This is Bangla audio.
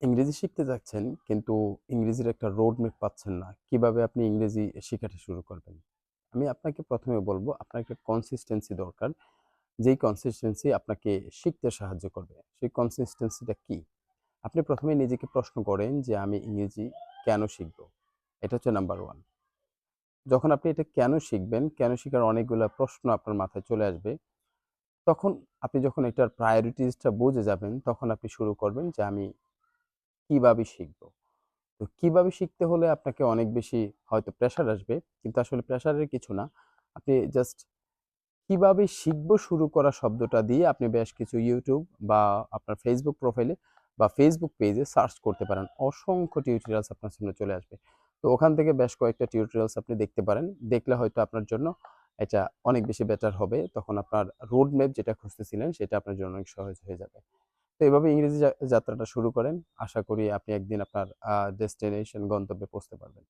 ইংরেজি শিখতে যাচ্ছেন কিন্তু ইংরেজির একটা রোড ম্যাপ পাচ্ছেন না। কিভাবে আপনি ইংরেজি শেখাটা শুরু করবেন? আমি আপনাকে ১ম এ বলব আপনার একটা কনসিস্টেন্সি দরকার। যেই কনসিস্টেন্সি আপনাকে শিখতে সাহায্য করবে। সেই কনসিস্টেন্সিটা কি? আপনি ১ম এ নিজেকে প্রশ্ন করেন যে আমি ইংরেজি কেন শিখব? এটা হচ্ছে নাম্বার 1। যখন আপনি এটা কেন শিখবেন, কেন শিখার অনেকগুলা প্রশ্ন আপনার মাথায় চলে আসবে। তখন আপনি যখন এটার প্রায়োরিটিস টা বুঝে যাবেন, তখন আপনি শুরু করবেন যে আমি কিভাবে শিখব? তো কিভাবে শিখতে হলে আপনাকে অনেক বেশি হয়তো প্রেশার আসবে। কিন্তু আসলে প্রেশারের কিছু না। আপনি জাস্ট কিভাবে শিখব শুরু করা শব্দটা দিয়ে আপনি বেশ কিছু YouTube বা আপনার Facebook প্রোফাইলে বা Facebook পেজে সার্চ করতে পারেন। অসংখ্য টিউটোরিয়ালস আপনার সামনে চলে আসবে। তো ওখান থেকে বেশ কয়েকটা টিউটোরিয়ালস আপনি দেখতে পারেন। দেখলে হয়তো আপনার জন্য এটা অনেক বেশি বেটার হবে। তখন আপনার রোড ম্যাপ যেটা খুঁজতেছিলেন সেটা আপনার জন্য অনেক সহজ হয়ে যাবে। তো এভাবে ইংরেজি যাত্রাটা শুরু করেন। আশা করি আপনি একদিন আপনার ডেস্টিনেশন গন্তব্যে পৌঁছতে পারবেন।